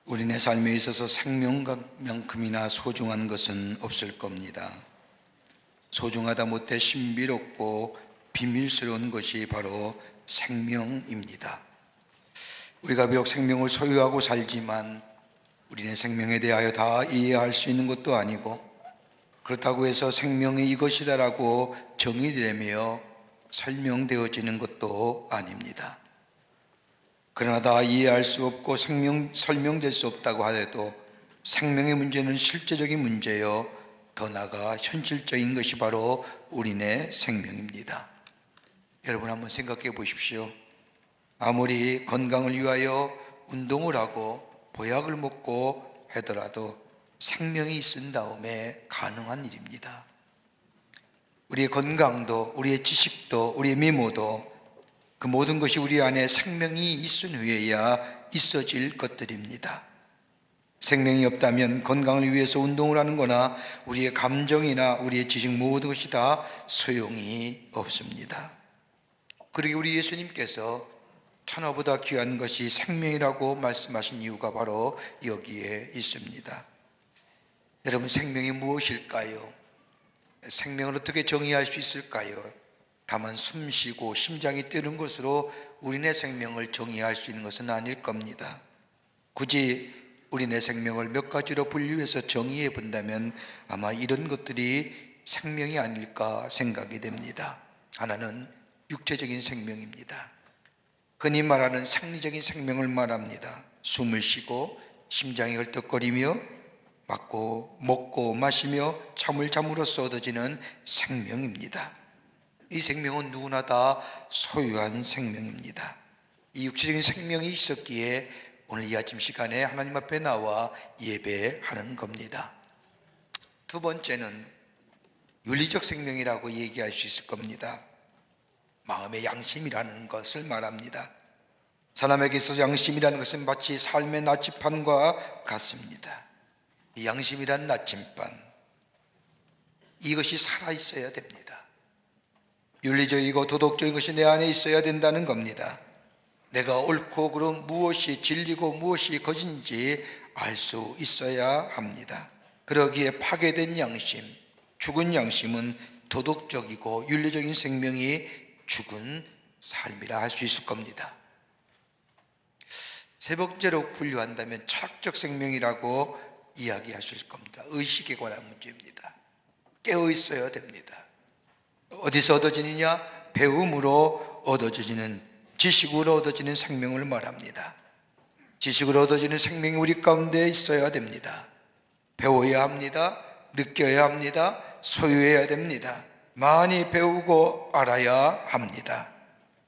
우리네 삶에 있어서 생명만큼이나 소중한 것은 없을 겁니다. 소중하다 못해 신비롭고 비밀스러운 것이 바로 생명입니다. 우리가 비록 생명을 소유하고 살지만 우리네 생명에 대하여 다 이해할 수 있는 것도 아니고, 그렇다고 해서 생명이 이것이다라고 정의되며 설명되어지는 것도 아닙니다. 그러나 다 이해할 수 없고 설명될 수 없다고 하더라도 생명의 문제는 실제적인 문제요, 더 나아가 현실적인 것이 바로 우리네 생명입니다. 여러분 한번 생각해 보십시오. 아무리 건강을 위하여 운동을 하고 보약을 먹고 하더라도 생명이 있은 다음에 가능한 일입니다. 우리의 건강도, 우리의 지식도, 우리의 미모도, 그 모든 것이 우리 안에 생명이 있은 후에야 있어질 것들입니다. 생명이 없다면 건강을 위해서 운동을 하는 거나 우리의 감정이나 우리의 지식 모든 것이 다 소용이 없습니다. 그리고 우리 예수님께서 천하보다 귀한 것이 생명이라고 말씀하신 이유가 바로 여기에 있습니다. 여러분, 생명이 무엇일까요? 생명을 어떻게 정의할 수 있을까요? 다만 숨쉬고 심장이 뛰는 것으로 우리네 생명을 정의할 수 있는 것은 아닐 겁니다. 굳이 우리네 생명을 몇 가지로 분류해서 정의해 본다면 아마 이런 것들이 생명이 아닐까 생각이 됩니다. 하나는 육체적인 생명입니다. 흔히 말하는 생리적인 생명을 말합니다. 숨을 쉬고 심장이 헐떡거리며 먹고 마시며 잠을 잠으로써 얻어지는 생명입니다. 이 생명은 누구나 다 소유한 생명입니다. 이 육체적인 생명이 있었기에 오늘 이 아침 시간에 하나님 앞에 나와 예배하는 겁니다. 두 번째는 윤리적 생명이라고 얘기할 수 있을 겁니다. 마음의 양심이라는 것을 말합니다. 사람에게 있어서 양심이라는 것은 마치 삶의 나침반과 같습니다. 이 양심이란 나침반, 이것이 살아있어야 됩니다. 윤리적이고 도덕적인 것이 내 안에 있어야 된다는 겁니다. 내가 옳고 그름 무엇이 진리고 무엇이 거짓인지 알 수 있어야 합니다. 그러기에 파괴된 양심, 죽은 양심은 도덕적이고 윤리적인 생명이 죽은 삶이라 할 수 있을 겁니다. 세 번째로 분류한다면 철학적 생명이라고 이야기할 수 있을 겁니다. 의식에 관한 문제입니다. 깨어 있어야 됩니다. 어디서 얻어지느냐? 배움으로 얻어지는, 지식으로 얻어지는 생명을 말합니다. 지식으로 얻어지는 생명이 우리 가운데 있어야 됩니다. 배워야 합니다. 느껴야 합니다. 소유해야 됩니다. 많이 배우고 알아야 합니다.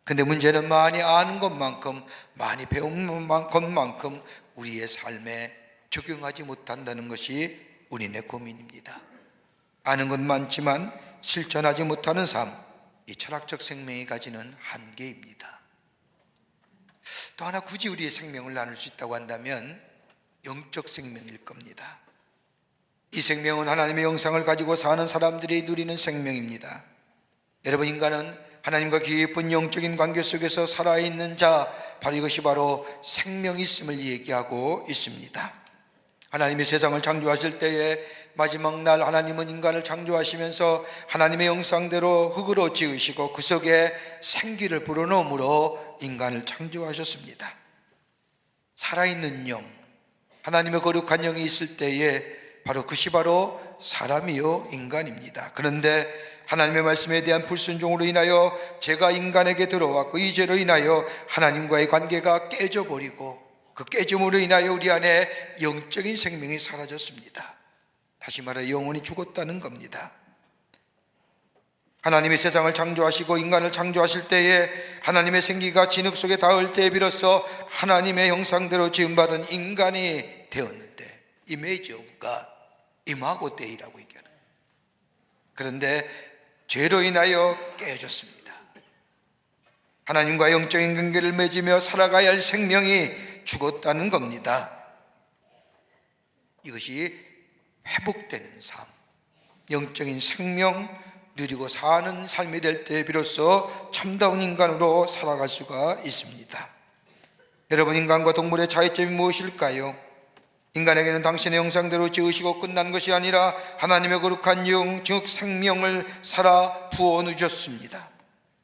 근데 문제는 많이 아는 것만큼, 많이 배우는 것만큼 우리의 삶에 적용하지 못한다는 것이 우리네 고민입니다. 아는 건 많지만 실천하지 못하는 삶, 이 철학적 생명이 가지는 한계입니다. 또 하나 굳이 우리의 생명을 나눌 수 있다고 한다면 영적 생명일 겁니다. 이 생명은 하나님의 영상을 가지고 사는 사람들이 누리는 생명입니다. 여러분, 인간은 하나님과 깊은 영적인 관계 속에서 살아있는 자, 바로 이것이 바로 생명이 있음을 얘기하고 있습니다. 하나님이 세상을 창조하실 때에 마지막 날 하나님은 인간을 창조하시면서 하나님의 형상대로 흙으로 지으시고 그 속에 생기를 불어넣음으로 인간을 창조하셨습니다. 살아있는 영, 하나님의 거룩한 영이 있을 때에 바로 그것이 바로 사람이요 인간입니다. 그런데 하나님의 말씀에 대한 불순종으로 인하여 죄가 인간에게 들어왔고, 이 죄로 인하여 하나님과의 관계가 깨져버리고 그 깨짐으로 인하여 우리 안에 영적인 생명이 사라졌습니다. 다시 말해 영혼이 죽었다는 겁니다. 하나님이 세상을 창조하시고 인간을 창조하실 때에 하나님의 생기가 진흙 속에 닿을 때에 비로소 하나님의 형상대로 지음받은 인간이 되었는데, image of God, 임하고 때이라고 얘기하는. 그런데 죄로 인하여 깨졌습니다. 하나님과 영적인 관계를 맺으며 살아가야 할 생명이 죽었다는 겁니다. 이것이 회복되는 삶, 영적인 생명 누리고 사는 삶이 될 때 비로소 참다운 인간으로 살아갈 수가 있습니다. 여러분, 인간과 동물의 차이점이 무엇일까요? 인간에게는 당신의 형상대로 지으시고 끝난 것이 아니라 하나님의 거룩한 영, 즉 생명을 살아 부어주셨습니다.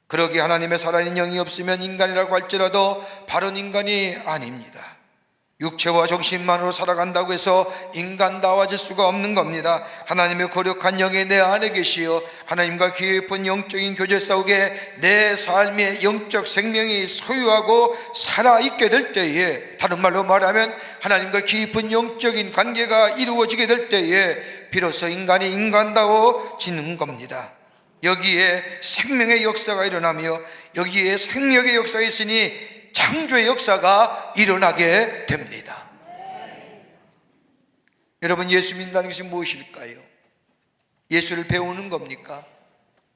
그러기에 하나님의 살아있는 영이 없으면 인간이라고 할지라도 바른 인간이 아닙니다. 육체와 정신만으로 살아간다고 해서 인간다워질 수가 없는 겁니다. 하나님의 거룩한 영이 내 안에 계시어 하나님과 깊은 영적인 교제 속에 내 삶의 영적 생명이 소유하고 살아있게 될 때에, 다른 말로 말하면 하나님과 깊은 영적인 관계가 이루어지게 될 때에 비로소 인간이 인간다워지는 겁니다. 여기에 생명의 역사가 일어나며 여기에 생명의 역사가 있으니 창조의 역사가 일어나게 됩니다. 여러분, 예수 믿는다는 것이 무엇일까요? 예수를 배우는 겁니까?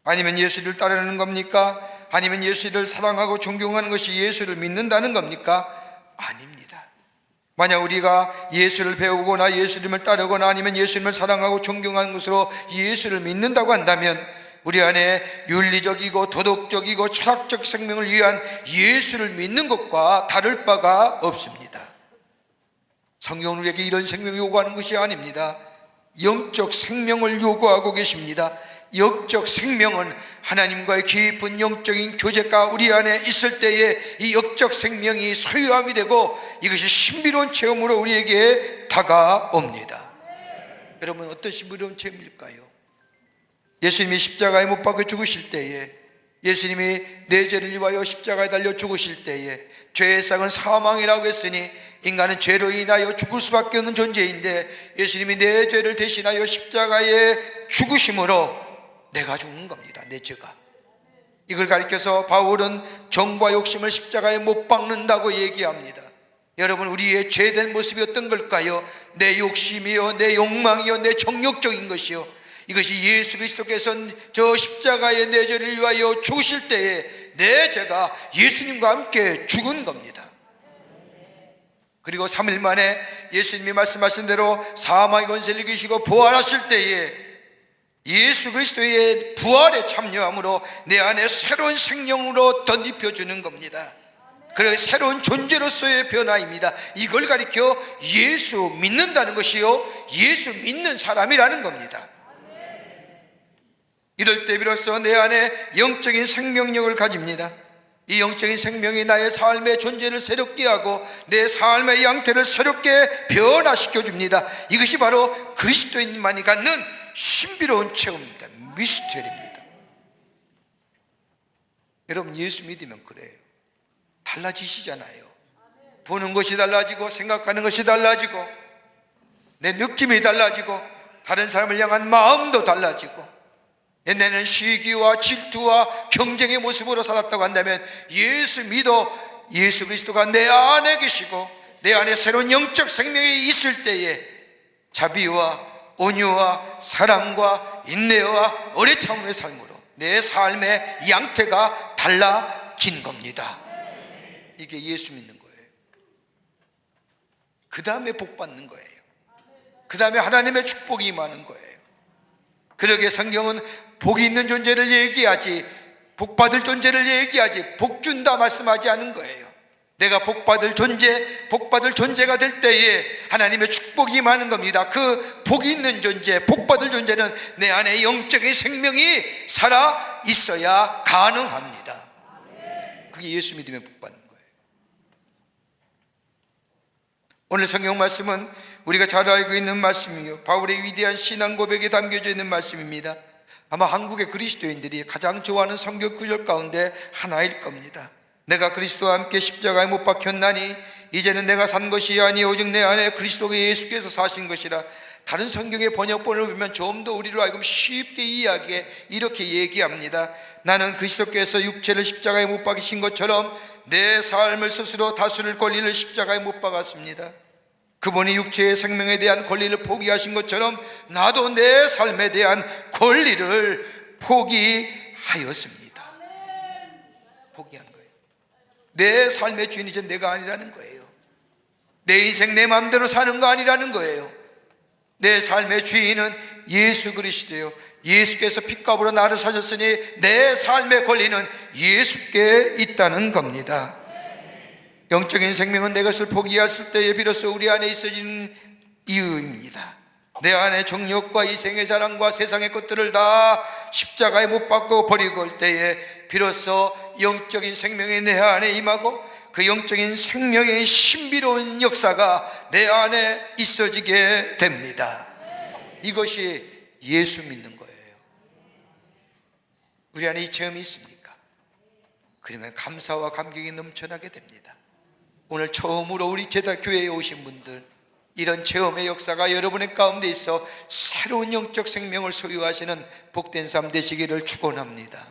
아니면 예수를 따르는 겁니까? 아니면 예수를 사랑하고 존경하는 것이 예수를 믿는다는 겁니까? 아닙니다. 만약 우리가 예수를 배우거나 예수님을 따르거나 아니면 예수님을 사랑하고 존경하는 것으로 예수를 믿는다고 한다면 우리 안에 윤리적이고 도덕적이고 철학적 생명을 위한 예수를 믿는 것과 다를 바가 없습니다. 성경은 우리에게 이런 생명을 요구하는 것이 아닙니다. 영적 생명을 요구하고 계십니다. 영적 생명은 하나님과의 깊은 영적인 교제가 우리 안에 있을 때에 이 영적 생명이 소유함이 되고 이것이 신비로운 체험으로 우리에게 다가옵니다. 여러분, 어떤 신비로운 체험일까요? 예수님이 십자가에 못 박혀 죽으실 때에, 예수님이 내 죄를 위하여 십자가에 달려 죽으실 때에, 죄의 상은 사망이라고 했으니 인간은 죄로 인하여 죽을 수밖에 없는 존재인데 예수님이 내 죄를 대신하여 십자가에 죽으심으로 내가 죽는 겁니다. 내 죄가. 이걸 가리켜서 바울은 정과 욕심을 십자가에 못 박는다고 얘기합니다. 여러분, 우리의 죄된 모습이 어떤 걸까요? 내 욕심이요, 내 욕망이요, 내 정욕적인 것이요, 이것이 예수 그리스도께서 저 십자가에 내 죄를 위하여 죽으실 때에 내 죄가 예수님과 함께 죽은 겁니다. 그리고 3일 만에 예수님이 말씀하신 대로 사망의 권세를 이기시고 부활하실 때에 예수 그리스도의 부활에 참여함으로 내 안에 새로운 생명으로 덧입혀주는 겁니다. 그래서 새로운 존재로서의 변화입니다. 이걸 가리켜 예수 믿는다는 것이요, 예수 믿는 사람이라는 겁니다. 이럴 때 비로소 내 안에 영적인 생명력을 가집니다. 이 영적인 생명이 나의 삶의 존재를 새롭게 하고 내 삶의 양태를 새롭게 변화시켜 줍니다. 이것이 바로 그리스도인만이 갖는 신비로운 체험입니다. 미스터리입니다. 여러분, 예수 믿으면 그래요. 달라지시잖아요. 보는 것이 달라지고 생각하는 것이 달라지고 내 느낌이 달라지고 다른 사람을 향한 마음도 달라지고, 옛날에는 시기와 질투와 경쟁의 모습으로 살았다고 한다면 예수 믿어 예수 그리스도가 내 안에 계시고 내 안에 새로운 영적 생명이 있을 때에 자비와 온유와 사랑과 인내와 오래 참음의 삶으로 내 삶의 양태가 달라진 겁니다. 이게 예수 믿는 거예요. 그 다음에 복 받는 거예요. 그 다음에 하나님의 축복이 임하는 거예요. 그러기에 성경은 복이 있는 존재를 얘기하지 복 받을 존재를 얘기하지 복 준다 말씀하지 않은 거예요. 내가 복 받을 존재가 될 때에 하나님의 축복이 임하는 겁니다. 그 복이 있는 존재, 복 받을 존재는 내 안에 영적인 생명이 살아 있어야 가능합니다. 그게 예수 믿으면 복 받는 거예요. 오늘 성경 말씀은 우리가 잘 알고 있는 말씀이요, 바울의 위대한 신앙 고백에 담겨져 있는 말씀입니다. 아마 한국의 그리스도인들이 가장 좋아하는 성경 구절 가운데 하나일 겁니다. 내가 그리스도와 함께 십자가에 못 박혔나니 이제는 내가 산 것이 아니 오직 내 안에 그리스도 예수께서 사신 것이라. 다른 성경의 번역본을 보면 좀 더 우리로 하여금 쉽게 이해하게 이렇게 얘기합니다. 나는 그리스도께서 육체를 십자가에 못 박이신 것처럼 내 삶을 스스로 다스릴 권리를 십자가에 못 박았습니다. 그분이 육체의 생명에 대한 권리를 포기하신 것처럼 나도 내 삶에 대한 권리를 포기하였습니다. 포기한 거예요. 내 삶의 주인이 이제 내가 아니라는 거예요. 내 인생 내 마음대로 사는 거 아니라는 거예요. 내 삶의 주인은 예수 그리스도예요. 예수께서 핏값으로 나를 사셨으니 내 삶의 권리는 예수께 있다는 겁니다. 영적인 생명은 내 것을 포기했을 때에 비로소 우리 안에 있어지는 이유입니다. 내 안에 정욕과 이생의 자랑과 세상의 것들을 다 십자가에 못 박고 버리고 올 때에 비로소 영적인 생명이 내 안에 임하고 그 영적인 생명의 신비로운 역사가 내 안에 있어지게 됩니다. 이것이 예수 믿는 거예요. 우리 안에 이 체험이 있습니까? 그러면 감사와 감격이 넘쳐나게 됩니다. 오늘 처음으로 우리 제다교회에 오신 분들, 이런 체험의 역사가 여러분의 가운데 있어 새로운 영적 생명을 소유하시는 복된 삶 되시기를 축원합니다.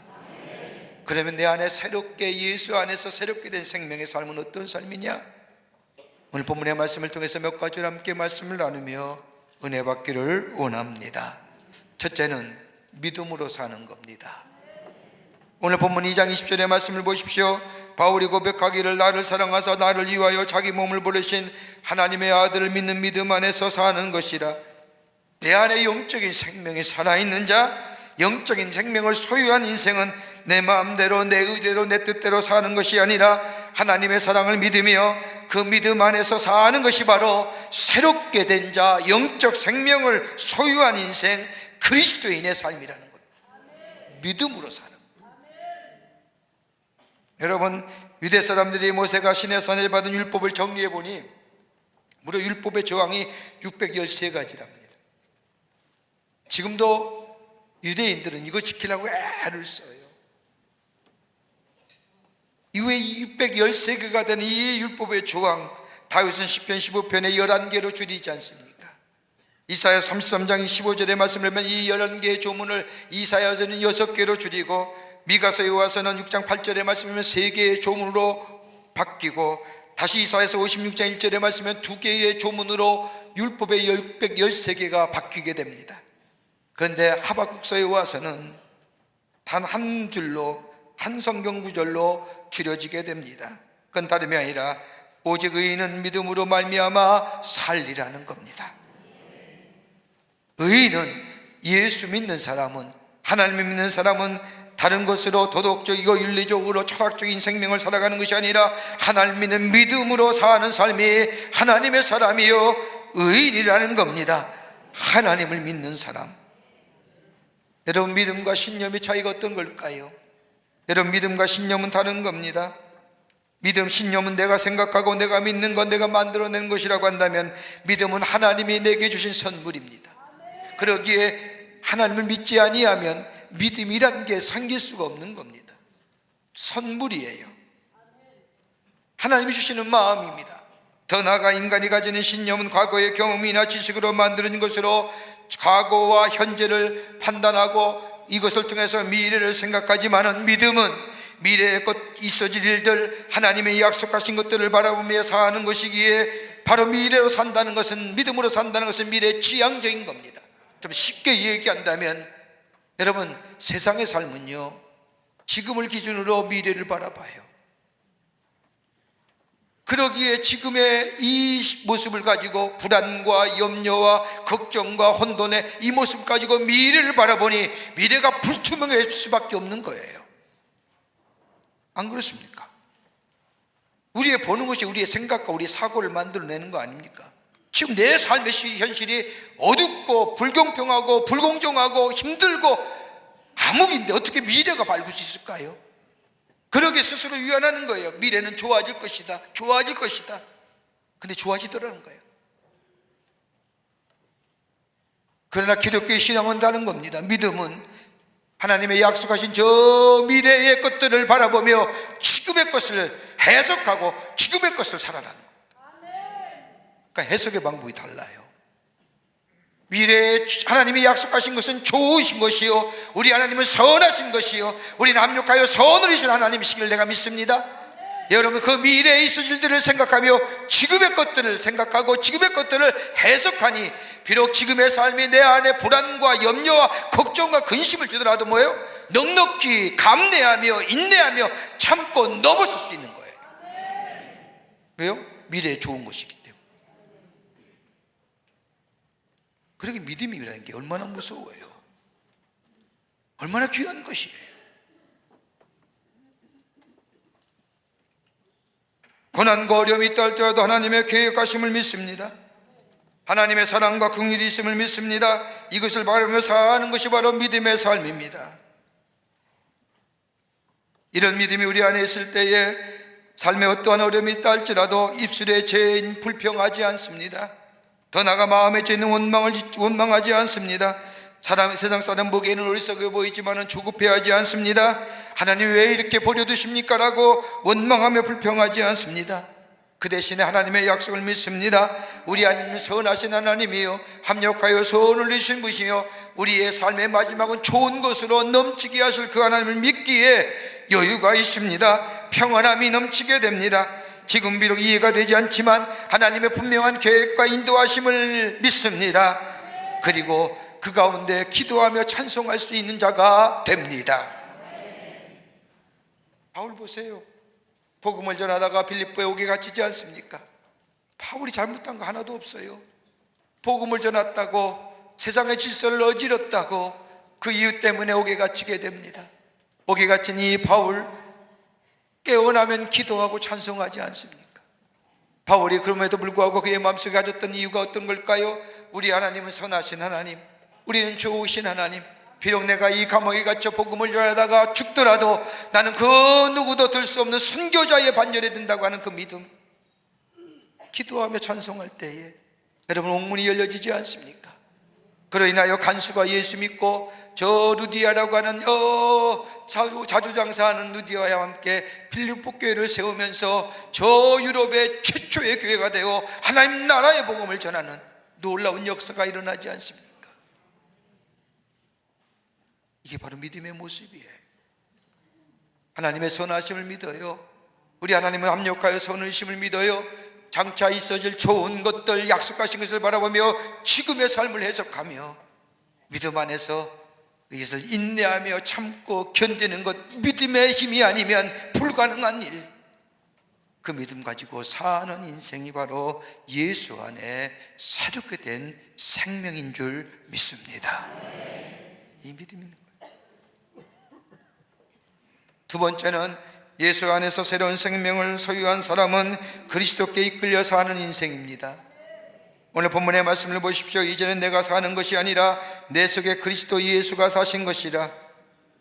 그러면 내 안에 새롭게, 예수 안에서 새롭게 된 생명의 삶은 어떤 삶이냐? 오늘 본문의 말씀을 통해서 몇 가지를 함께 말씀을 나누며 은혜 받기를 원합니다. 첫째는 믿음으로 사는 겁니다. 오늘 본문 2장 20절의 말씀을 보십시오. 바울이 고백하기를 나를 사랑하사 나를 위하여 자기 몸을 버리신 하나님의 아들을 믿는 믿음 안에서 사는 것이라. 내 안에 영적인 생명이 살아있는 자, 영적인 생명을 소유한 인생은 내 마음대로, 내 의대로, 내 뜻대로 사는 것이 아니라 하나님의 사랑을 믿으며 그 믿음 안에서 사는 것이 바로 새롭게 된 자, 영적 생명을 소유한 인생, 그리스도인의 삶이라는 것. 믿음으로 사는. 여러분, 유대 사람들이 모세가 시내산에 받은 율법을 정리해 보니 무려 율법의 조항이 613가지랍니다. 지금도 유대인들은 이거 지키려고 애를 써요. 이후에 613개가 된 이 율법의 조항, 다윗은 시편 15편에 11개로 줄이지 않습니까? 이사야 33장 15절의 말씀을 보면 이 11개의 조문을 이사야서는 6개로 줄이고, 미가서에 와서는 6장 8절의 말씀이면 3개의 조문으로 바뀌고, 다시 이사야서 56장 1절의 말씀이면 2개의 조문으로 율법의 613개가 바뀌게 됩니다. 그런데 하박국서에 와서는 단 한 줄로, 한 성경 구절로 줄여지게 됩니다. 그건 다름이 아니라 오직 의인은 믿음으로 말미암아 살리라는 겁니다. 의인은, 예수 믿는 사람은, 하나님 믿는 사람은 다른 것으로 도덕적이고 윤리적으로 철학적인 생명을 살아가는 것이 아니라 하나님 믿는 믿음으로 사는 삶이 하나님의 사람이요 의인이라는 겁니다. 하나님을 믿는 사람. 여러분, 믿음과 신념의 차이가 어떤 걸까요? 여러분, 믿음과 신념은 다른 겁니다. 믿음, 신념은 내가 생각하고 내가 믿는 건 내가 만들어낸 것이라고 한다면, 믿음은 하나님이 내게 주신 선물입니다. 그러기에 하나님을 믿지 아니하면 믿음이란 게 생길 수가 없는 겁니다. 선물이에요. 하나님이 주시는 마음입니다. 더 나아가 인간이 가지는 신념은 과거의 경험이나 지식으로 만드는 것으로 과거와 현재를 판단하고 이것을 통해서 미래를 생각하지만은, 믿음은 미래에 곧 있어질 일들, 하나님의 약속하신 것들을 바라보며 사는 것이기에, 바로 미래로 산다는 것은, 믿음으로 산다는 것은 미래의 지향적인 겁니다. 좀 쉽게 얘기한다면, 여러분, 세상의 삶은요, 지금을 기준으로 미래를 바라봐요. 그러기에 지금의 이 모습을 가지고 불안과 염려와 걱정과 혼돈의 이 모습 가지고 미래를 바라보니 미래가 불투명할 수밖에 없는 거예요. 안 그렇습니까? 우리의 보는 것이 우리의 생각과 우리의 사고를 만들어내는 거 아닙니까? 지금 내 삶의 현실이 어둡고 불공평하고 불공정하고 힘들고 암흑인데 어떻게 미래가 밝을 수 있을까요? 그러게 스스로 위안하는 거예요. 미래는 좋아질 것이다, 좋아질 것이다. 근데 좋아지더라는 거예요. 그러나 기독교의 신앙은 다른 겁니다. 믿음은 하나님의 약속하신 저 미래의 것들을 바라보며 지금의 것을 해석하고 지금의 것을 살아가는 거예요. 그러니까 해석의 방법이 달라요. 미래에 하나님이 약속하신 것은 좋으신 것이요, 우리 하나님은 선하신 것이요, 우리는 합력하여 선을 이루신 하나님이시길 내가 믿습니다. 여러분, 그 미래에 있을 일들을 생각하며 지금의 것들을 생각하고 지금의 것들을 해석하니, 비록 지금의 삶이 내 안에 불안과 염려와 걱정과 근심을 주더라도 뭐예요? 넉넉히 감내하며 인내하며 참고 넘어설 수 있는 거예요. 왜요? 미래에 좋은 것이기 때문에. 그러게 믿음이라는 게 얼마나 무서워요. 얼마나 귀한 것이에요. 고난과 어려움이 있다 할지라도 하나님의 계획하심을 믿습니다. 하나님의 사랑과 긍휼이 있음을 믿습니다. 이것을 바라며 사는 것이 바로 믿음의 삶입니다. 이런 믿음이 우리 안에 있을 때에 삶에 어떠한 어려움이 있다 할지라도 입술에 죄인 불평하지 않습니다. 더 나아가 마음에 죄 있는 원망하지 않습니다. 세상 사람 보기에는 어리석어 보이지만 조급해하지 않습니다. 하나님 왜 이렇게 버려두십니까? 라고 원망하며 불평하지 않습니다. 그 대신에 하나님의 약속을 믿습니다. 우리 하나님은 선하신 하나님이요 합력하여 선을 내신 분이시며 우리의 삶의 마지막은 좋은 것으로 넘치게 하실 그 하나님을 믿기에 여유가 있습니다. 평안함이 넘치게 됩니다. 지금 비록 이해가 되지 않지만 하나님의 분명한 계획과 인도하심을 믿습니다. 그리고 그 가운데 기도하며 찬송할 수 있는 자가 됩니다. 바울 보세요. 복음을 전하다가 빌립보에 오게 갇히지 않습니까? 바울이 잘못한 거 하나도 없어요. 복음을 전했다고 세상의 질서를 어지럽다고 그 이유 때문에 오게 갇히게 됩니다. 오게 갇힌 이 바울, 깨어나면 기도하고 찬송하지 않습니까? 바울이 그럼에도 불구하고 그의 마음속에 가졌던 이유가 어떤 걸까요? 우리 하나님은 선하신 하나님, 우리는 좋으신 하나님, 비록 내가 이 감옥에 갇혀 복음을 전하다가 죽더라도 나는 그 누구도 들 수 없는 순교자의 반열에 든다고 하는 그 믿음, 기도하며 찬송할 때에 여러분 옥문이 열려지지 않습니까? 그로 인하여 간수가 예수 믿고 저 루디아라고 하는 자주 장사하는 루디아와 함께 빌립보 교회를 세우면서 저 유럽의 최초의 교회가 되어 하나님 나라의 복음을 전하는 놀라운 역사가 일어나지 않습니까? 이게 바로 믿음의 모습이에요. 하나님의 선하심을 믿어요. 우리 하나님은 합력하여 선하심을 믿어요. 장차 있어질 좋은 것들, 약속하신 것을 바라보며 지금의 삶을 해석하며 믿음 안에서 이것을 인내하며 참고 견디는 것, 믿음의 힘이 아니면 불가능한 일. 그 믿음 가지고 사는 인생이 바로 예수 안에 새롭게 된 생명인 줄 믿습니다. 이 믿음이 있는 거예요. 두 번째는 예수 안에서 새로운 생명을 소유한 사람은 그리스도께 이끌려 사는 인생입니다. 오늘 본문의 말씀을 보십시오. 이제는 내가 사는 것이 아니라 내 속에 그리스도 예수가 사신 것이라.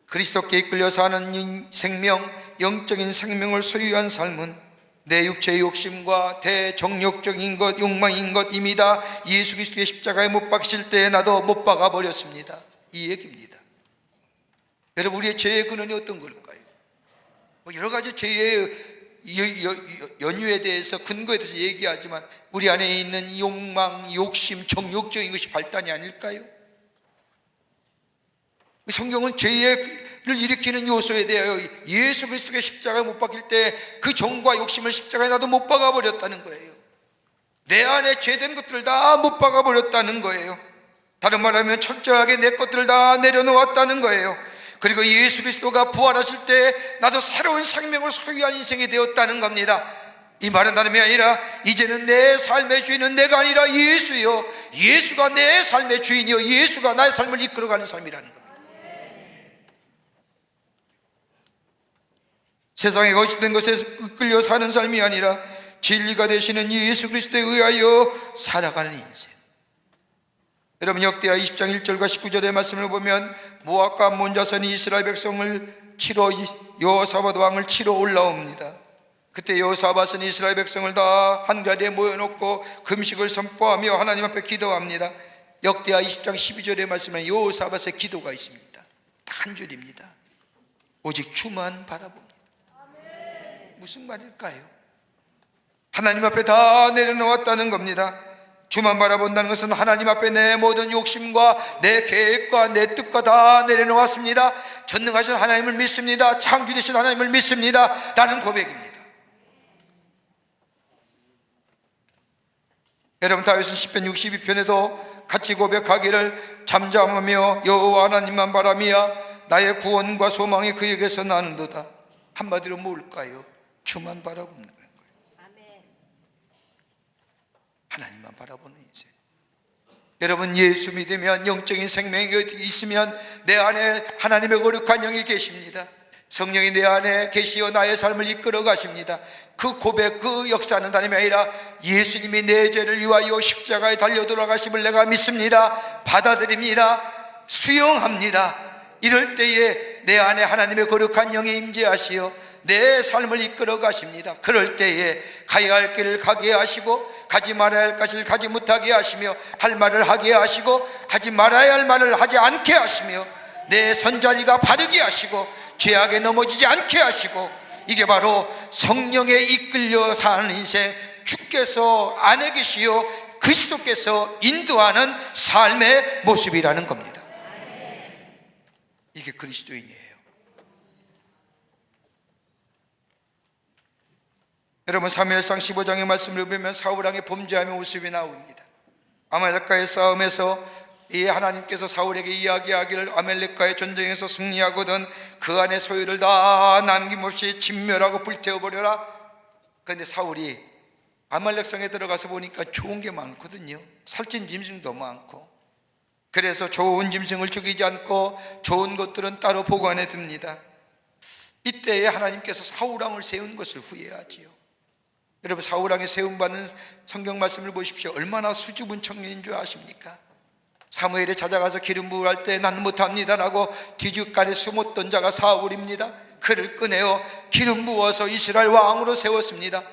그리스도께 이끌려 사는 생명, 영적인 생명을 소유한 삶은 내 육체의 욕심과 대정욕적인 것, 욕망인 것입니다. 예수 그리스도의 십자가에 못 박히실 때 나도 못 박아 버렸습니다. 이 얘기입니다. 여러분, 우리의 죄의 근원이 어떤 걸까요? 여러 가지 죄의 연유에 대해서, 근거에 대해서 얘기하지만 우리 안에 있는 욕망, 욕심, 정욕적인 것이 발단이 아닐까요? 성경은 죄를 일으키는 요소에 대하여 예수 그리스도의 십자가에 못 박힐 때 그 정과 욕심을 십자가에 나도 못 박아버렸다는 거예요. 내 안에 죄된 것들을 다 못 박아버렸다는 거예요. 다른 말하면 철저하게 내 것들을 다 내려놓았다는 거예요. 그리고 예수 그리스도가 부활하실 때 나도 새로운 생명을 소유한 인생이 되었다는 겁니다. 이 말은 다름이 아니라 이제는 내 삶의 주인은 내가 아니라 예수요, 예수가 내 삶의 주인이요, 예수가 나의 삶을 이끌어가는 삶이라는 겁니다. 세상에 거짓된 것에 이끌려 사는 삶이 아니라 진리가 되시는 예수 그리스도에 의하여 살아가는 인생. 여러분, 역대하 20장 1절과 19절의 말씀을 보면 모압과 암몬 자손이 이스라엘 백성을 치러 여호사밧 왕을 치러 올라옵니다. 그때 여호사밧은 이스라엘 백성을 다 한자리에 모여놓고 금식을 선포하며 하나님 앞에 기도합니다. 역대하 20장 12절의 말씀에 여호사밧의 기도가 있습니다. 딱 한 줄입니다. 오직 주만 바라봅니다. 무슨 말일까요? 하나님 앞에 다 내려놓았다는 겁니다. 주만 바라본다는 것은 하나님 앞에 내 모든 욕심과 내 계획과 내 뜻과 다 내려놓았습니다. 전능하신 하나님을 믿습니다. 창조되신 하나님을 믿습니다. 라는 고백입니다. 여러분, 다윗은 시편 62편에도 같이 고백하기를 잠잠하며 여호와 하나님만 바라미야 나의 구원과 소망이 그에게서 나는도다. 한마디로 뭘까요? 주만 바라보는 거예요. 하나님만 바라보는 인생. 여러분, 예수 믿으면 영적인 생명이 있으면 내 안에 하나님의 거룩한 영이 계십니다. 성령이 내 안에 계시어 나의 삶을 이끌어 가십니다. 그 고백, 그 역사는 다름이 아니라 예수님이 내 죄를 위하여 십자가에 달려 돌아가심을 내가 믿습니다. 받아들입니다. 수용합니다. 이럴 때에 내 안에 하나님의 거룩한 영이 임재하시어 내 삶을 이끌어 가십니다. 그럴 때에 가야 할 길을 가게 하시고 가지 말아야 할 것을 가지 못하게 하시며 할 말을 하게 하시고 하지 말아야 할 말을 하지 않게 하시며 내 손자리가 바르게 하시고 죄악에 넘어지지 않게 하시고, 이게 바로 성령에 이끌려 사는 인생, 주께서 안에 계시어 그리스도께서 인도하는 삶의 모습이라는 겁니다. 이게 그리스도인이에요. 여러분, 사무엘상 15장의 말씀을 보면 사울왕의 범죄하며 모습이 나옵니다. 아말렉과의 싸움에서 이 하나님께서 사울에게 이야기하기를 아말렉과의 전쟁에서 승리하거든 그 안에 소유를 다 남김없이 진멸하고 불태워버려라. 그런데 사울이 아말렉 성에 들어가서 보니까 좋은 게 많거든요. 살찐 짐승도 많고. 그래서 좋은 짐승을 죽이지 않고 좋은 것들은 따로 보관해 둡니다. 이때에 하나님께서 사울왕을 세운 것을 후회하지요. 여러분, 사울왕이 세움받는 성경 말씀을 보십시오. 얼마나 수줍은 청년인 줄 아십니까? 사무엘이 찾아가서 기름 부을 때 나는 못합니다라고 뒤죽간에 숨었던 자가 사울입니다. 그를 꺼내어 기름 부어서 이스라엘 왕으로 세웠습니다.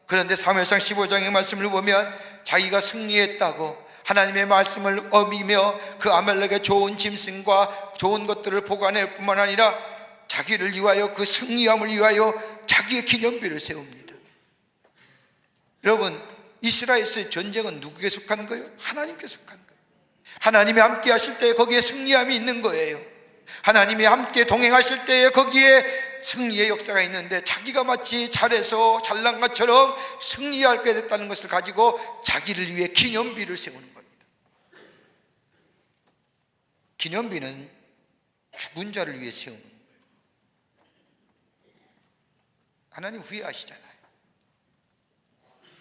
그런데 사무엘상 15장의 말씀을 보면 자기가 승리했다고 하나님의 말씀을 어기며 그 아말렉의 좋은 짐승과 좋은 것들을 보관할 뿐만 아니라 자기를 위하여, 그 승리함을 위하여 자기의 기념비를 세웁니다. 여러분, 이스라엘에서의 전쟁은 누구에게 속한 거예요? 하나님께 속한 거예요. 하나님이 함께 하실 때에 거기에 승리함이 있는 거예요. 하나님이 함께 동행하실 때에 거기에 승리의 역사가 있는데, 자기가 마치 잘해서 잘난 것처럼 승리하게 됐다는 것을 가지고 자기를 위해 기념비를 세우는 겁니다. 기념비는 죽은 자를 위해 세우는 거예요. 하나님 후회하시잖아요.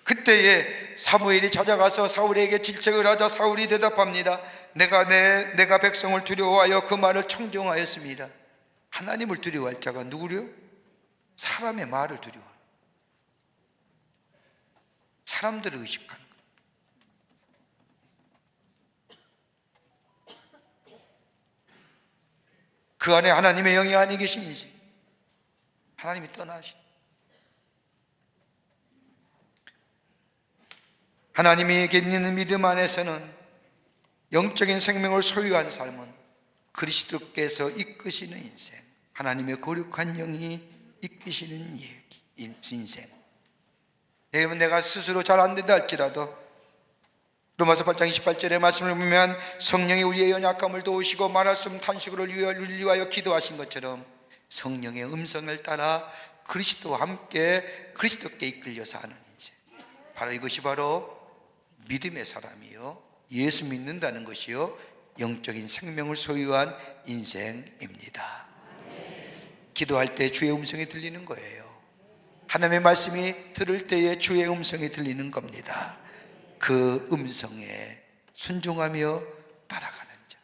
그때에 사무엘이 찾아가서 사울에게 질책을 하자 사울이 대답합니다. 내가 백성을 두려워하여 그 말을 청정하였습니다. 하나님을 두려워할 자가 누구려? 사람의 말을 두려워하는, 사람들을 의식하는 거예요. 그 안에 하나님의 영이 아니 계신 인생, 하나님이 떠나신, 하나님에게 있는 믿음 안에서는 영적인 생명을 소유한 삶은 그리스도께서 이끄시는 인생, 하나님의 거룩한 영이 이끄시는 인생. 여러분, 내가 스스로 잘 안 된다 할지라도 로마서 8장 28절의 말씀을 보면 성령이 우리의 연약함을 도우시고 말할 수 없는 탄식으로 우리를 위하여 기도하신 것처럼 성령의 음성을 따라 그리스도와 함께 그리스도께 이끌려 사는 인생, 바로 이것이 바로 믿음의 사람이요, 예수 믿는다는 것이요, 영적인 생명을 소유한 인생입니다. 기도할 때 주의 음성이 들리는 거예요. 하나님의 말씀이 들을 때에 주의 음성이 들리는 겁니다. 그 음성에 순종하며 따라가는 자,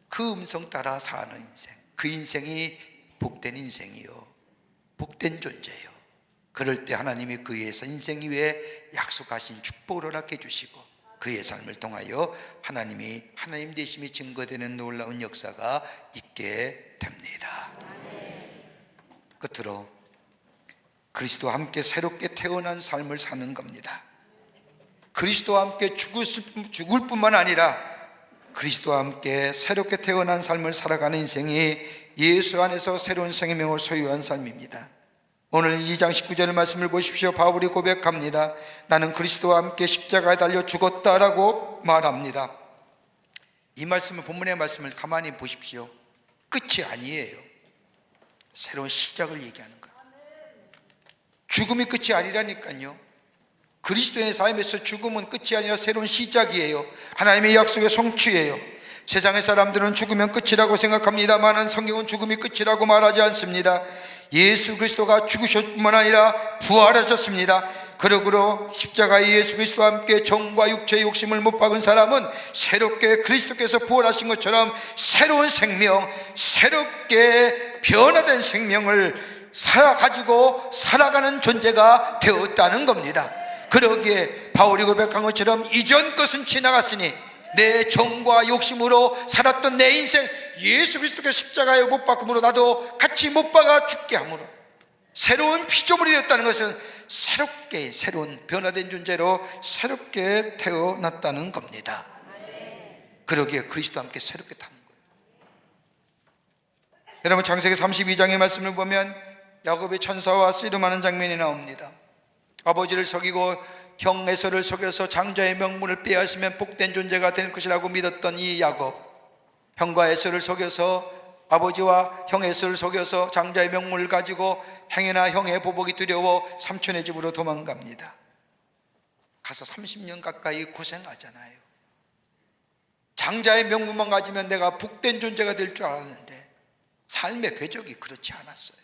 그 음성 따라 사는 인생, 그 인생이 복된 인생이요, 복된 존재요. 그럴 때 하나님이 그의 인생 위에 약속하신 축복을 허락해 주시고 그의 삶을 통하여 하나님이 하나님 되심이 증거되는 놀라운 역사가 있게 됩니다. 끝으로 그리스도와 함께 새롭게 태어난 삶을 사는 겁니다. 그리스도와 함께 죽을 뿐만 아니라 그리스도와 함께 새롭게 태어난 삶을 살아가는 인생이 예수 안에서 새로운 생명을 소유한 삶입니다. 오늘 2장 19절 말씀을 보십시오. 바울이 고백합니다. 나는 그리스도와 함께 십자가에 달려 죽었다라고 말합니다. 이 말씀을, 본문의 말씀을 가만히 보십시오. 끝이 아니에요. 새로운 시작을 얘기하는 거예요. 죽음이 끝이 아니라니까요. 그리스도인의 삶에서 죽음은 끝이 아니라 새로운 시작이에요. 하나님의 약속의 성취예요. 세상의 사람들은 죽으면 끝이라고 생각합니다만 성경은 죽음이 끝이라고 말하지 않습니다. 예수 그리스도가 죽으셨을 뿐만 아니라 부활하셨습니다. 그러므로 십자가의 예수 그리스도와 함께 정과 육체의 욕심을 못 박은 사람은 새롭게 그리스도께서 부활하신 것처럼 새로운 생명, 새롭게 변화된 생명을 가지고 살아가는 존재가 되었다는 겁니다. 그러기에 바울이 고백한 것처럼 이전 것은 지나갔으니 내 정과 욕심으로 살았던 내 인생, 예수 그리스도께서 십자가에 못 박음으로 나도 같이 못 박아 죽게 함으로 새로운 피조물이 되었다는 것은 새롭게 새로운 변화된 존재로 새롭게 태어났다는 겁니다. 그러기에 그리스도와 함께 새롭게 타는 거예요. 여러분, 창세기 32장의 말씀을 보면 야곱의 천사와 씨름하는 장면이 나옵니다. 아버지를 속이고 형 에서를 속여서 장자의 명분을 빼앗으면 복된 존재가 될 것이라고 믿었던 이 야곱, 형과 에서를 속여서 아버지와 형 에서를 속여서 장자의 명분을 가지고 행여나 형의 보복이 두려워 삼촌의 집으로 도망갑니다. 가서 30년 가까이 고생하잖아요. 장자의 명분만 가지면 내가 복된 존재가 될 줄 알았는데 삶의 궤적이 그렇지 않았어요.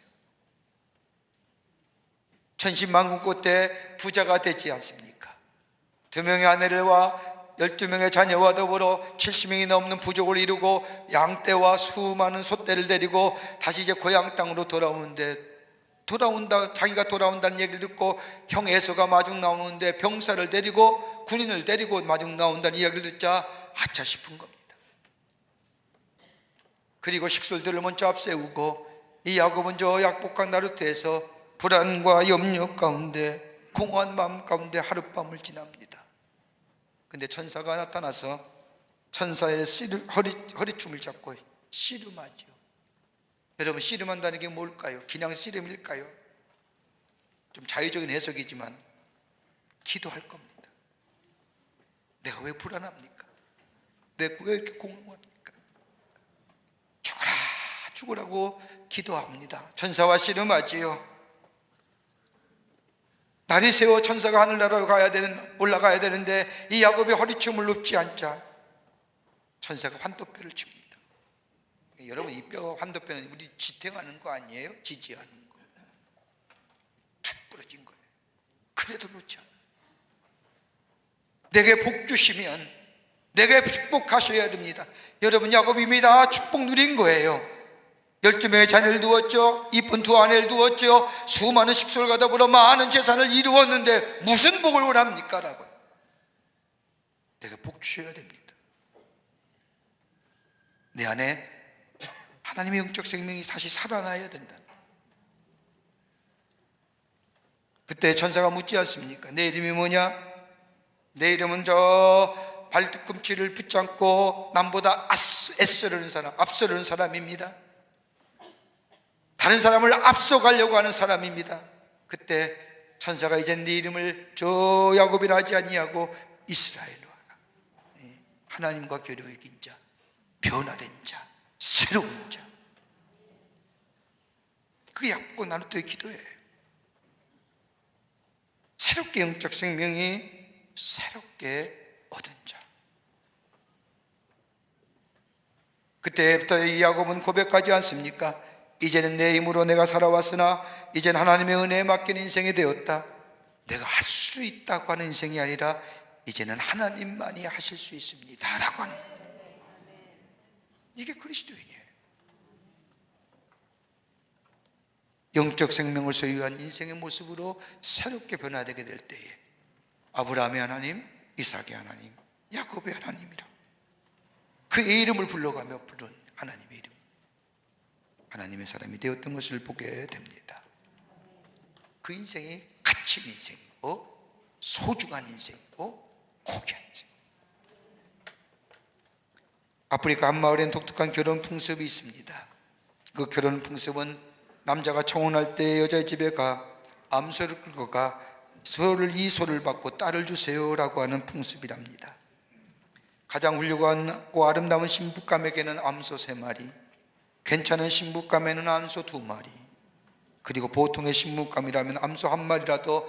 천신만고 때 부자가 되지 않습니까? 2명의 아내와 12명의 자녀와 더불어 70명이 넘는 부족을 이루고 양떼와 수많은 소떼를 데리고 다시 이제 고향 땅으로 자기가 돌아온다는 얘기를 듣고 형 에서가 마중 나오는데 병사를 데리고 군인을 데리고 마중 나온다는 이야기를 듣자 아차 싶은 겁니다. 그리고 식솔들을 먼저 앞세우고 이 야곱은 저 약복강 나루터에서 불안과 염려 가운데 공허한 마음 가운데 하룻밤을 지납니다. 근데 천사가 나타나서 천사의 허리춤을 잡고 씨름하죠. 여러분, 씨름한다는 게 뭘까요? 그냥 씨름일까요? 좀 자유적인 해석이지만 기도할 겁니다. 내가 왜 불안합니까? 내가 왜 이렇게 공허합니까? 죽어라, 죽으라고 기도합니다. 천사와 씨름하지요. 날이 새워 천사가 하늘나라로 올라가야 되는데 이 야곱이 허리춤을 눕지 않자 천사가 환도뼈를 칩니다. 여러분, 이 뼈 환도뼈는 우리 지탱하는 거 아니에요? 지지하는 거. 툭 부러진 거예요. 그래도 놓지 않아요. 내게 복 주시면 내게 축복하셔야 됩니다. 여러분, 야곱이 이미 다 축복 누린 거예요. 12명의 자녀를 두었죠. 이쁜 두 아내를 두었죠. 수많은 식솔과 더불어 많은 재산을 이루었는데 무슨 복을 원합니까? 라고. 내가 복 주셔야 됩니다. 내 안에 하나님의 영적 생명이 다시 살아나야 된다. 그때 천사가 묻지 않습니까? 내 이름이 뭐냐? 내 이름은 저 발뒤꿈치를 붙잡고 남보다 앞서려는 사람입니다. 다른 사람을 앞서가려고 하는 사람입니다. 그때 천사가 이제 네 이름을 저 야곱이라 하지 아니하고 이스라엘로 하라. 하나님과 교류의 긴 자, 변화된 자, 새로운 자. 그게 야곱과 나루터의 기도예요. 새롭게 영적 생명이 새롭게 얻은 자. 그때부터 이 야곱은 고백하지 않습니까? 이제는 내 힘으로 내가 살아왔으나 이제는 하나님의 은혜에 맡긴 인생이 되었다. 내가 할 수 있다고 하는 인생이 아니라 이제는 하나님만이 하실 수 있습니다 라고 하는 겁니다. 이게 그리스도인이에요. 영적 생명을 소유한 인생의 모습으로 새롭게 변화되게 될 때에 아브라함의 하나님, 이삭의 하나님, 야곱의 하나님이라 그의 이름을 불러가며 부른 하나님의 이름, 하나님의 사람이 되었던 것을 보게 됩니다. 그 인생이 가치 있는 인생이고 소중한 인생이고 고귀한 인생. 아프리카 한 마을엔 독특한 결혼 풍습이 있습니다. 그 결혼 풍습은 남자가 청혼할 때 여자의 집에 가 암소를 끌고 가 이 소를 받고 딸을 주세요라고 하는 풍습이랍니다. 가장 훌륭하고 아름다운 신부감에게는 암소 3마리, 괜찮은 신부감에는 암소 2마리, 그리고 보통의 신부감이라면 암소 1마리라도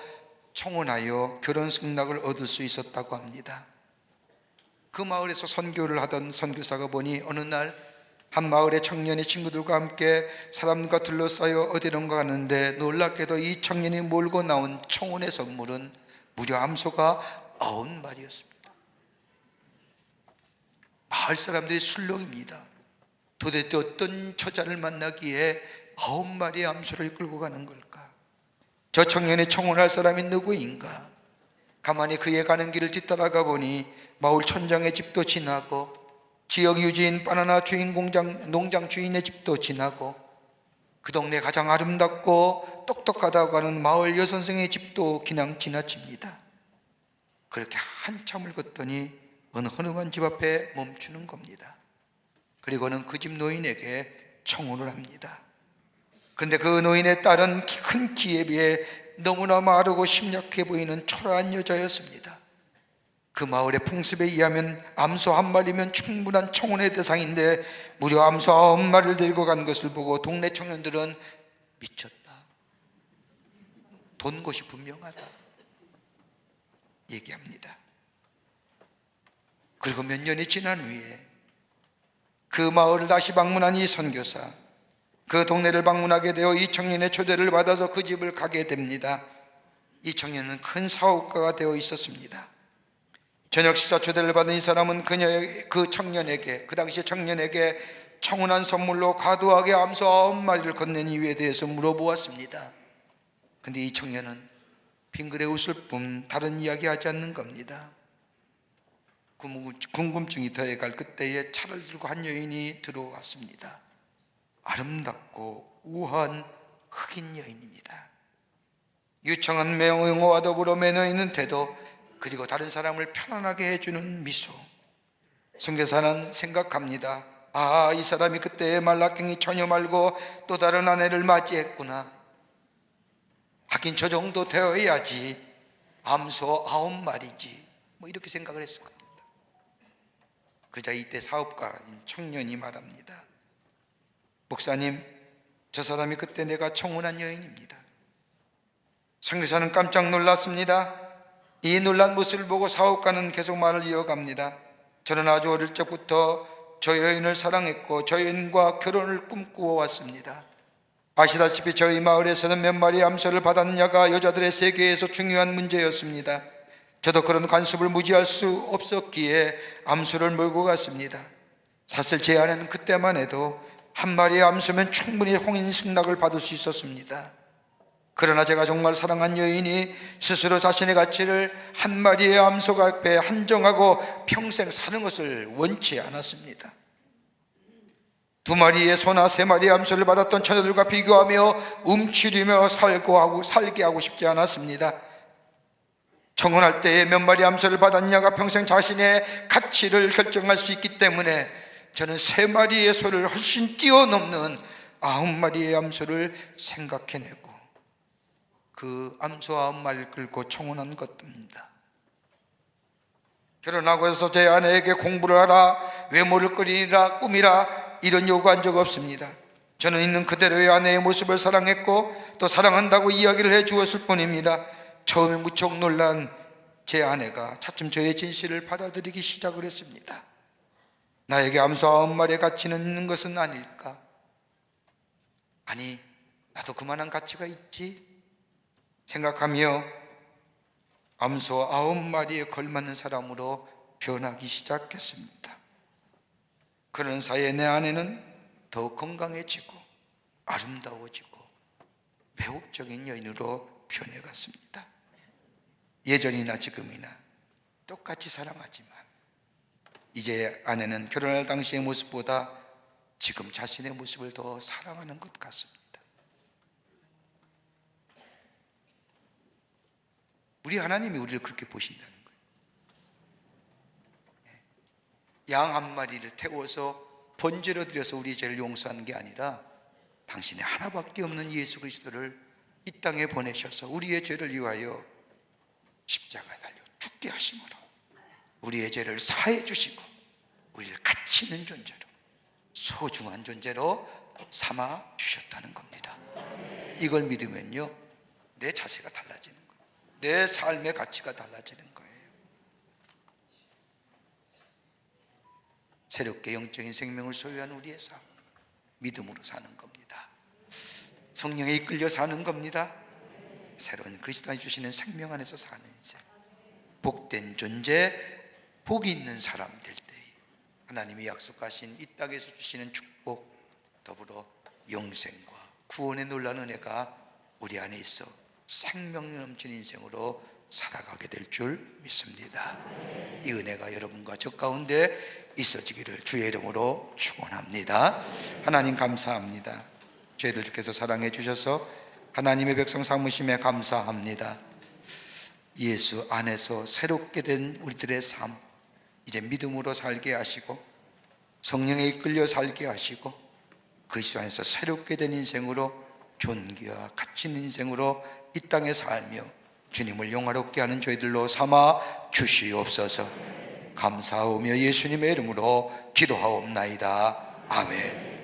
청혼하여 결혼 승낙을 얻을 수 있었다고 합니다. 그 마을에서 선교를 하던 선교사가 보니 어느 날 한 마을의 청년이 친구들과 함께 사람과 둘러싸여 어디론가 가는데 놀랍게도 이 청년이 몰고 나온 청혼의 선물은 무려 암소가 9마리였습니다. 마을 사람들이 술렁입니다. 도대체 어떤 처자를 만나기에 9마리의 암소를 끌고 가는 걸까? 저 청년이 청혼할 사람이 누구인가? 가만히 그의 가는 길을 뒤따라가 보니 마을 촌장의 집도 지나고 지역 유지인 바나나 주인 농장 주인의 집도 지나고 그 동네 가장 아름답고 똑똑하다고 하는 마을 여선생의 집도 그냥 지나칩니다. 그렇게 한참을 걷더니 어느 허름한 집 앞에 멈추는 겁니다. 그리고는 그 집 노인에게 청혼을 합니다. 그런데 그 노인의 딸은 큰 키에 비해 너무나 마르고 심약해 보이는 초라한 여자였습니다. 그 마을의 풍습에 의하면 암소 1마리면 충분한 청혼의 대상인데 무려 암소 9마리를 데리고 간 것을 보고 동네 청년들은 미쳤다, 돈 것이 분명하다 얘기합니다. 그리고 몇 년이 지난 후에 그 마을을 다시 방문한 이 선교사, 그 동네를 방문하게 되어 이 청년의 초대를 받아서 그 집을 가게 됩니다. 이 청년은 큰 사업가가 되어 있었습니다. 저녁 식사 초대를 받은 이 사람은 그 청년에게, 그 당시 청년에게 청혼한 선물로 과도하게 암소 9마리를 건넨 이유에 대해서 물어보았습니다. 근데 이 청년은 빙그레 웃을 뿐 다른 이야기하지 않는 겁니다. 궁금증이 더해갈 그때에 차를 들고 한 여인이 들어왔습니다. 아름답고 우아한 흑인 여인입니다. 유창한 명호와 더불어 매너 있는 태도, 그리고 다른 사람을 편안하게 해주는 미소. 선교사는 생각합니다. 아, 이 사람이 그때의 말라깽이 처녀 말고 또 다른 아내를 맞이했구나. 하긴 저 정도 되어야지 암소 9마리지, 이렇게 생각을 했을 겁니다. 그러자 이때 사업가인 청년이 말합니다. 목사님, 저 사람이 그때 내가 청혼한 여인입니다. 선교사는 깜짝 놀랐습니다. 이 놀란 모습을 보고 사업가는 계속 말을 이어갑니다. 저는 아주 어릴 적부터 저 여인을 사랑했고 저 여인과 결혼을 꿈꾸어 왔습니다. 아시다시피 저희 마을에서는 몇 마리 암소를 받았느냐가 여자들의 세계에서 중요한 문제였습니다. 저도 그런 관습을 무지할 수 없었기에 암소를 몰고 갔습니다. 사실 제 아내는 그때만 해도 1마리의 암소면 충분히 홍인승낙을 받을 수 있었습니다. 그러나 제가 정말 사랑한 여인이 스스로 자신의 가치를 1마리의 암소 앞에 한정하고 평생 사는 것을 원치 않았습니다. 2마리의 소나 3마리의 암소를 받았던 처녀들과 비교하며 움츠리며 살게 하고 싶지 않았습니다. 청혼할 때에 몇 마리 암소를 받았냐가 평생 자신의 가치를 결정할 수 있기 때문에 저는 3마리의 소를 훨씬 뛰어넘는 9마리의 암소를 생각해내고 그 암소 9마리를 끌고 청혼한 것입니다. 결혼하고 해서 제 아내에게 공부를 하라, 외모를 끌이라, 꾸미라 이런 요구한 적 없습니다. 저는 있는 그대로의 아내의 모습을 사랑했고 또 사랑한다고 이야기를 해 주었을 뿐입니다. 처음에 무척 놀란 제 아내가 차츰 저의 진실을 받아들이기 시작을 했습니다. 나에게 암소 9마리의 가치는 있는 것은 아닐까? 아니, 나도 그만한 가치가 있지 생각하며 암소 9마리에 걸맞는 사람으로 변하기 시작했습니다. 그런 사이에 내 아내는 더욱 건강해지고 아름다워지고 매혹적인 여인으로 변해갔습니다. 예전이나 지금이나 똑같이 사랑하지만 이제 아내는 결혼할 당시의 모습보다 지금 자신의 모습을 더 사랑하는 것 같습니다. 우리 하나님이 우리를 그렇게 보신다는 거예요. 양 1마리를 태워서 번제로 드려서 우리의 죄를 용서하는 게 아니라 당신의 하나밖에 없는 예수 그리스도를 이 땅에 보내셔서 우리의 죄를 위하여 십자가에 달려 죽게 하심으로 우리의 죄를 사해 주시고 우리를 가치 있는 존재로, 소중한 존재로 삼아 주셨다는 겁니다. 이걸 믿으면요, 내 자세가 달라지는 거예요. 내 삶의 가치가 달라지는 거예요. 새롭게 영적인 생명을 소유한 우리의 삶, 믿음으로 사는 겁니다. 성령에 이끌려 사는 겁니다. 새로운 그리스도 안에 주시는 생명 안에서 사는 인생, 복된 존재, 복이 있는 사람 될 때 하나님이 약속하신 이 땅에서 주시는 축복, 더불어 영생과 구원의 놀라운 은혜가 우리 안에 있어 생명 넘치는 인생으로 살아가게 될 줄 믿습니다. 이 은혜가 여러분과 저 가운데 있어지기를 주의 이름으로 축원합니다. 하나님 감사합니다. 저희들 주께서 사랑해 주셔서 하나님의 백성 삼으심에 감사합니다. 예수 안에서 새롭게 된 우리들의 삶, 이제 믿음으로 살게 하시고 성령에 이끌려 살게 하시고 그리스도 안에서 새롭게 된 인생으로 존귀와 가치 있는 인생으로 이 땅에 살며 주님을 영화롭게 하는 저희들로 삼아 주시옵소서. 감사하며 예수님의 이름으로 기도하옵나이다. 아멘.